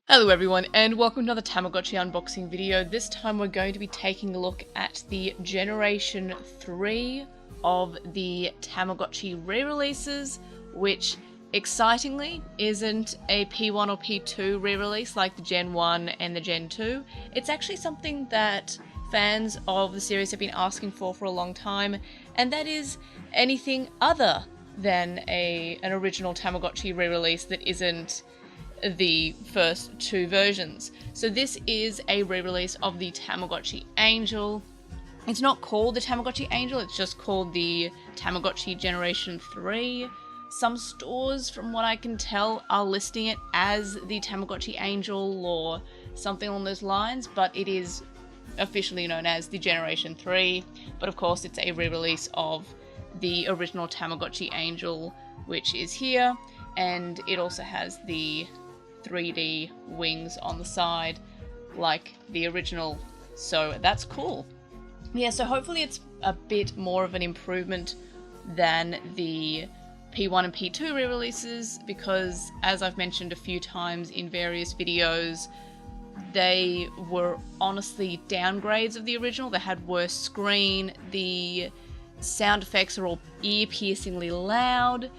Hello everyone, and welcome to another Tamagotchi unboxing video. This time we're going to be taking a look at the Generation 3 of the Tamagotchi re-releases, which excitingly isn't a P1 or P2 re-release like the Gen 1 and the Gen 2. It's actually something that fans of the series have been asking for a long time, and that is anything other than an original Tamagotchi re-release that isn't the first two versions. So this is a re-release of the Tamagotchi Angel. It's not called the Tamagotchi Angel, it's just called the Tamagotchi Generation 3. Some stores, from what I can tell, are listing it as the Tamagotchi Angel or something along those lines, but it is officially known as the Generation 3. But of course it's a re-release of the original Tamagotchi Angel, which is here, and it also has the 3D wings on the side like the original, so that's cool. Yeah, so hopefully it's a bit more of an improvement than the P1 and P2 re-releases, because as I've mentioned a few times in various videos, they were honestly downgrades of the original. They had worse screen, the sound effects are all ear-piercingly loud,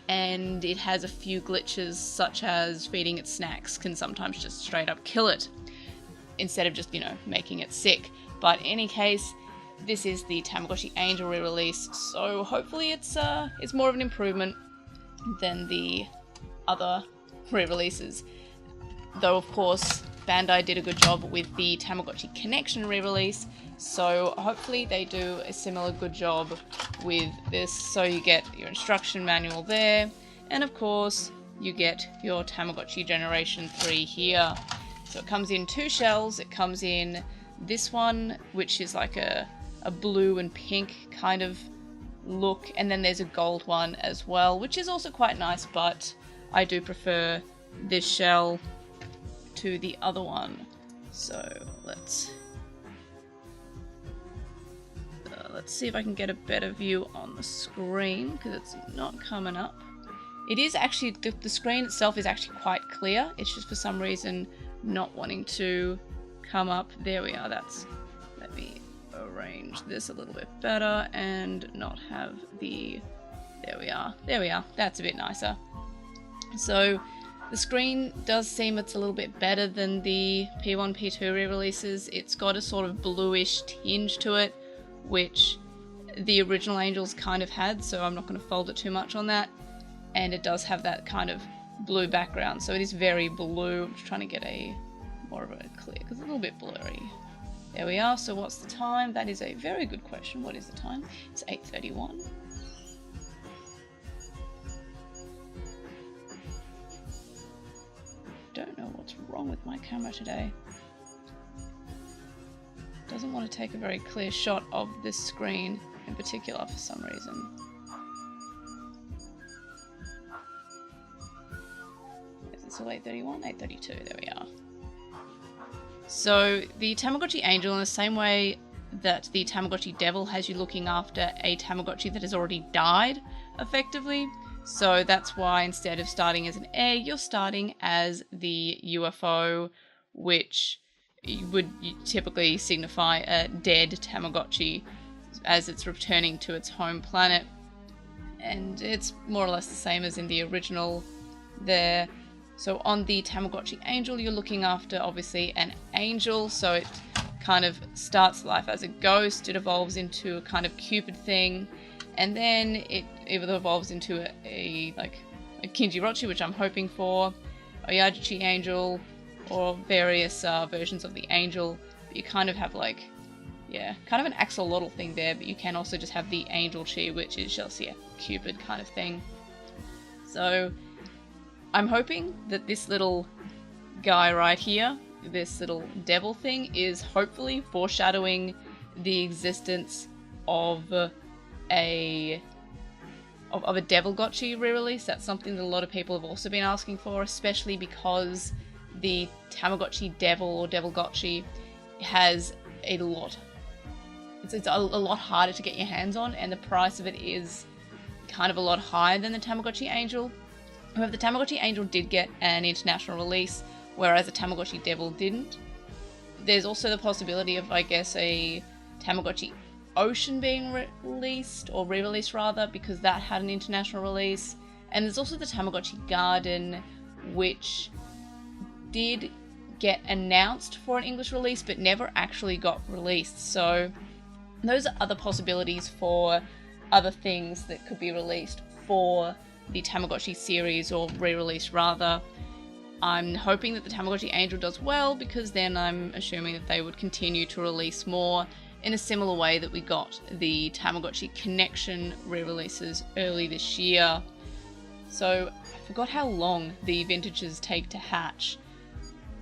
and it has a few glitches, such as feeding it snacks can sometimes just straight up kill it, instead of just, making it sick. But in any case, this is the Tamagotchi Angel re-release, so hopefully it's more of an improvement than the other re-releases. Though of course, Bandai did a good job with the Tamagotchi Connection re-release, so hopefully they do a similar good job with this. So you get your instruction manual there, and of course you get your Tamagotchi Generation 3 here. So it comes in two shells. It comes in this one, which is like a blue and pink kind of look, and then there's a gold one as well, which is also quite nice, but I do prefer this shell to the other one. So let's see if I can get a better view on the screen, because it's not coming up. It is actually, the screen itself is actually quite clear. It's just for some reason not wanting to come up. There we are. Let me arrange this a little bit better and not have there we are. That's a bit nicer. So the screen does seem it's a little bit better than the P1, P2 re-releases. It's got a sort of bluish tinge to it, which the original Angels kind of had, so I'm not going to fold it too much on that. And it does have that kind of blue background, so it is very blue. I'm just trying to get more of a clear, because it's a little bit blurry. There we are. So what's the time? That is a very good question. What is the time? It's 8:31. Don't know what's wrong with my camera today. Doesn't want to take a very clear shot of this screen in particular for some reason. Is it still 8:31? 8:32, there we are. So the Tamagotchi Angel, in the same way that the Tamagotchi Devil has you looking after a Tamagotchi that has already died, effectively. So that's why instead of starting as an egg, you're starting as the UFO, which would typically signify a dead Tamagotchi as it's returning to its home planet. And it's more or less the same as in the original there. So on the Tamagotchi Angel, you're looking after obviously an angel, so it kind of starts life as a ghost. It evolves into a kind of Cupid thing, and then it either evolves into a Kinjirochi, which I'm hoping for, a Yajichi Angel, or various versions of the Angel. But you kind of have kind of an axolotl thing there, but you can also just have the Angel Chi, which is just, Cupid kind of thing. So I'm hoping that this little guy right here, this little devil thing, is hopefully foreshadowing the existence of a Devilgotchi re-release. That's something that a lot of people have also been asking for, especially because the Tamagotchi Devil or Devilgotchi has a lot. It's a lot harder to get your hands on, and the price of it is kind of a lot higher than the Tamagotchi Angel. However, the Tamagotchi Angel did get an international release whereas the Tamagotchi Devil didn't. There's also the possibility of, I guess, a Tamagotchi Ocean being released, or re-released rather, because that had an international release. And there's also the Tamagotchi Garden, which did get announced for an English release but never actually got released. So those are other possibilities for other things that could be released for the Tamagotchi series, or re-released rather. I'm hoping that the Tamagotchi Angel does well, because then I'm assuming that they would continue to release more in a similar way that we got the Tamagotchi Connection re-releases early this year. So I forgot how long the vintages take to hatch.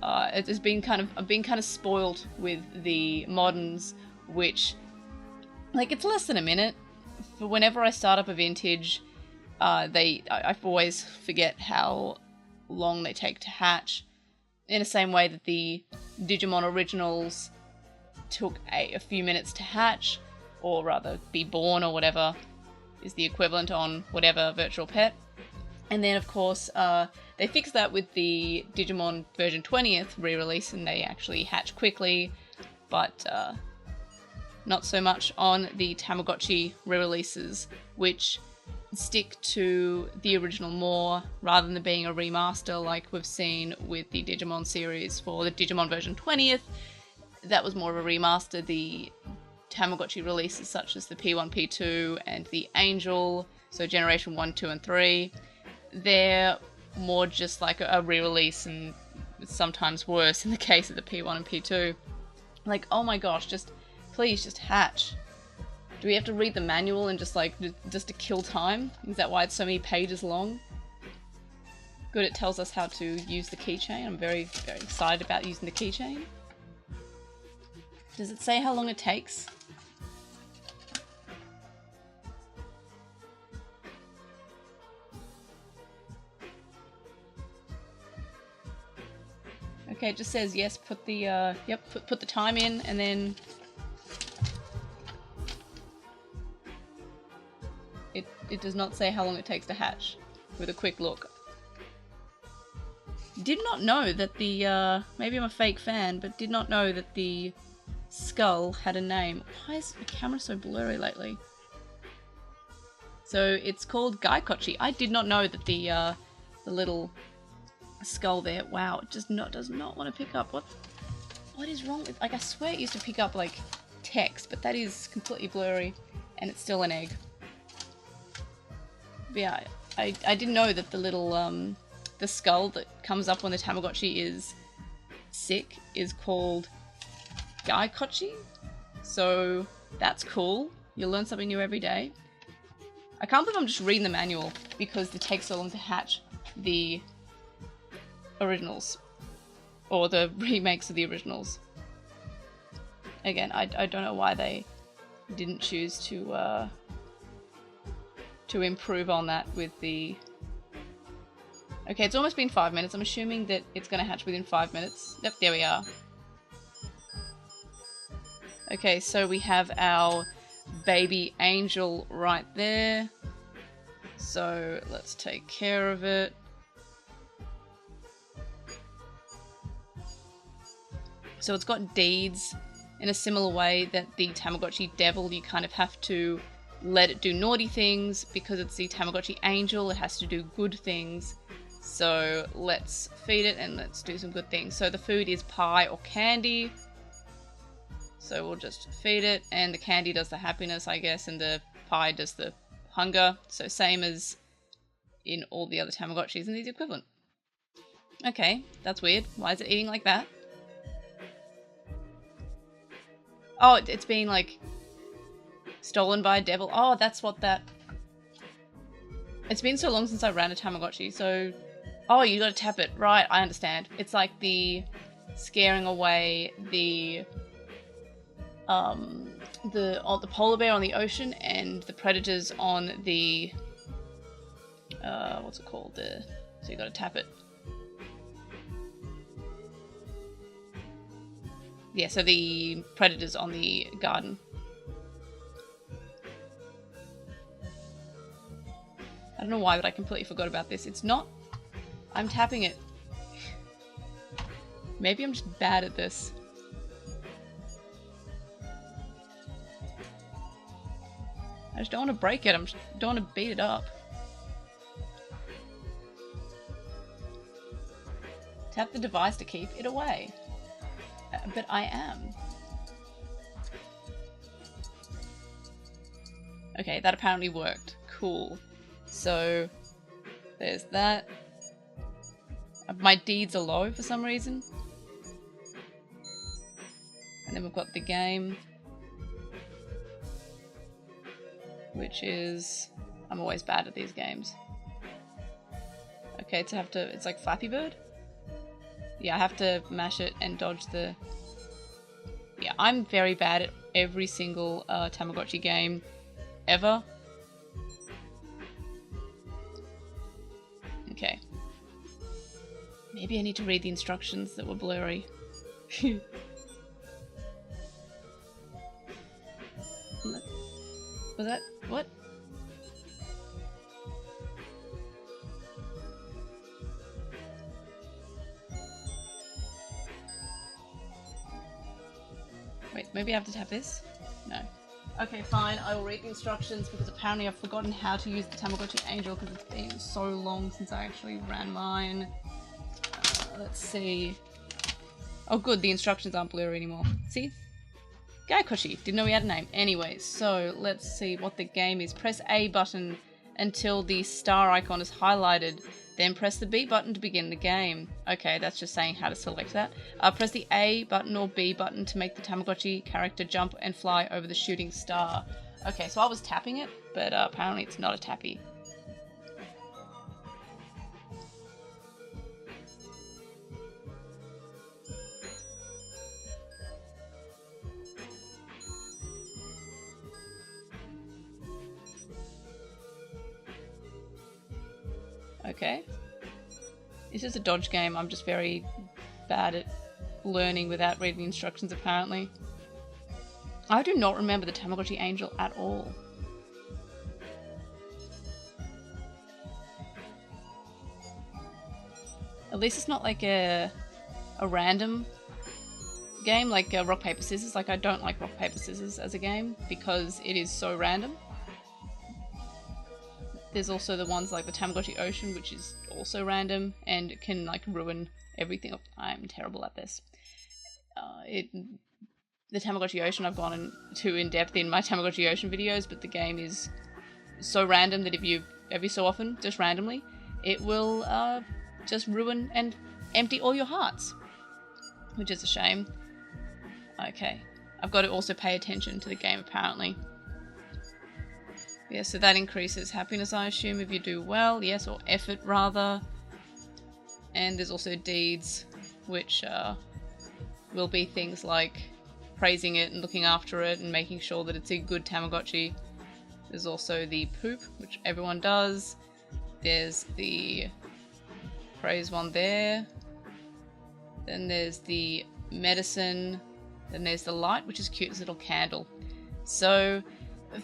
I've been kind of spoiled with the moderns, which, like, it's less than a minute. For whenever I start up a vintage, I always forget how long they take to hatch. In the same way that the Digimon originals took a few minutes to hatch, or rather be born, or whatever is the equivalent on whatever virtual pet. And then, of course, they fixed that with the Digimon version 20th re-release, and they actually hatch quickly, but not so much on the Tamagotchi re-releases, which stick to the original more, rather than being a remaster like we've seen with the Digimon series for the Digimon version 20th. That was more of a remaster. The Tamagotchi releases such as the P1, P2, and the Angel, so Generation 1, 2, and 3, they're more just like a re-release, and sometimes worse in the case of the P1 and P2. Like, oh my gosh, please just hatch. Do we have to read the manual and just to kill time? Is that why it's so many pages long? Good, it tells us how to use the keychain. I'm very, very excited about using the keychain. Does it say how long it takes? Okay, it just says yes, put the, put the time in, and then it does not say how long it takes to hatch, with a quick look. Did not know that the, maybe I'm a fake fan, but did not know that the skull had a name. Why is the camera so blurry lately? So it's called Gaikochi. I did not know that the little skull there. Wow, it just does not want to pick up. What is wrong with, like, I swear it used to pick up like text, but that is completely blurry, and it's still an egg. But yeah, I didn't know that the little the skull that comes up when the Tamagotchi is sick is called Gaikochi. So that's cool. You'll learn something new every day. I can't believe I'm just reading the manual, because it takes so long to hatch the originals, or the remakes of the originals. Again, I don't know why they didn't choose to improve on that with the... Okay, it's almost been 5 minutes. I'm assuming that it's going to hatch within 5 minutes. Yep, there we are. Okay, so we have our baby angel right there. So let's take care of it. So it's got deeds in a similar way that the Tamagotchi Devil. You kind of have to let it do naughty things. Because it's the Tamagotchi Angel, it has to do good things. So let's feed it and let's do some good things. So the food is pie or candy. So we'll just feed it, and the candy does the happiness, I guess, and the pie does the hunger. So same as in all the other Tamagotchis, and these equivalent. Okay, that's weird. Why is it eating like that? Oh, it's being, like, stolen by a devil. Oh, that's what that... It's been so long since I ran a Tamagotchi, so... Oh, you gotta tap it. Right, I understand. It's like the scaring away the polar bear on the ocean and the predators on the... what's it called? So you gotta tap it. Yeah, so the predators on the garden. I don't know why, but I completely forgot about this. It's not... I'm tapping it. Maybe I'm just bad at this. I just don't want to break it. Don't want to beat it up. Tap the device to keep it away. But I am. Okay, that apparently worked. Cool. So, there's that. My deeds are low for some reason. And then we've got the game. Which is... I'm always bad at these games. Okay, it's like Flappy Bird? Yeah, I have to mash it and dodge the... Yeah, I'm very bad at every single Tamagotchi game ever. Okay. Maybe I need to read the instructions that were blurry. Was that... what? Wait, maybe I have to tap this? No. Okay, fine, I will read the instructions because apparently I've forgotten how to use the Tamagotchi Angel because it's been so long since I actually ran mine. Let's see. Oh good, the instructions aren't blurry anymore. See? Gaikoshi, didn't know he had a name. Anyway, so let's see what the game is. Press A button until the star icon is highlighted. Then press the B button to begin the game. Okay, that's just saying how to select that. Press the A button or B button to make the Tamagotchi character jump and fly over the shooting star. Okay, so I was tapping it, but apparently it's not a tappy. Okay. This is a dodge game. I'm just very bad at learning without reading the instructions, apparently. I do not remember the Tamagotchi Angel at all. At least it's not like a random game, like rock, paper, scissors. Like, I don't like rock, paper, scissors as a game because it is so random. There's also the ones like the Tamagotchi Ocean, which is also random and can like ruin everything. I'm terrible at this. The Tamagotchi Ocean I've gone too in depth in my Tamagotchi Ocean videos, but the game is so random that if you every so often, just randomly, it will just ruin and empty all your hearts, which is a shame. Okay, I've got to also pay attention to the game apparently. Yeah, so that increases happiness, I assume, if you do well. Yes, or effort, rather. And there's also deeds, which will be things like praising it and looking after it and making sure that it's a good Tamagotchi. There's also the poop, which everyone does. There's the praise one there. Then there's the medicine. Then there's the light, which is cute as a little candle. So,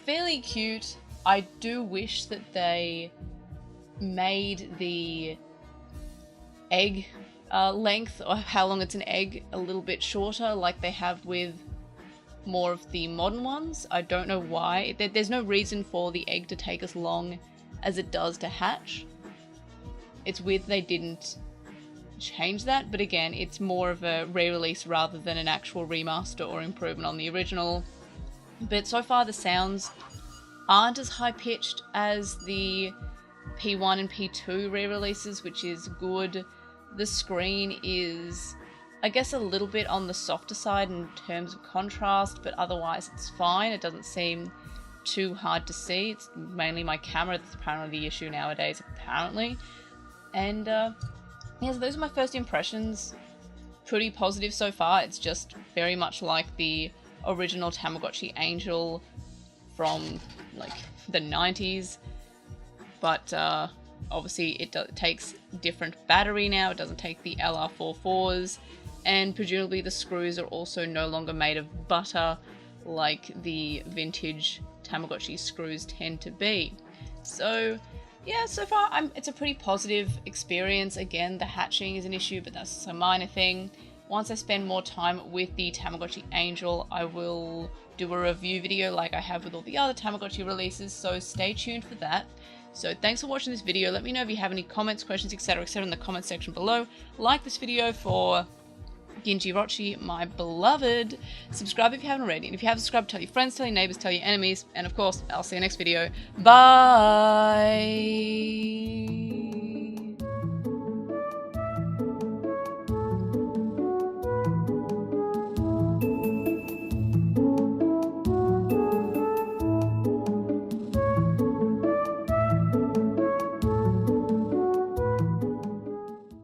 fairly cute. I do wish that they made the egg length, or how long it's an egg, a little bit shorter, like they have with more of the modern ones. I don't know why. There's no reason for the egg to take as long as it does to hatch. It's weird they didn't change that, but again, it's more of a re-release rather than an actual remaster or improvement on the original. But so far the sounds aren't as high-pitched as the P1 and P2 re-releases, which is good. The screen is, I guess, a little bit on the softer side in terms of contrast, but otherwise it's fine. It doesn't seem too hard to see. It's mainly my camera that's apparently the issue nowadays, apparently. And yeah, so those are my first impressions. Pretty positive so far. It's just very much like the original Tamagotchi Angel from like the 90s, but obviously it takes different battery now. It doesn't take the LR44s, and presumably the screws are also no longer made of butter like the vintage Tamagotchi screws tend to be. So yeah, so far it's a pretty positive experience. Again, the hatching is an issue, but that's a minor thing. once I spend more time with the Tamagotchi Angel, I will do a review video like I have with all the other Tamagotchi releases, so stay tuned for that. So thanks for watching this video. Let me know if you have any comments, questions, etc., in the comment section below. Like this video for Ginjirochi, my beloved. Subscribe if you haven't already. And if you haven't subscribed, tell your friends, tell your neighbors, tell your enemies. And of course, I'll see you next video. Bye!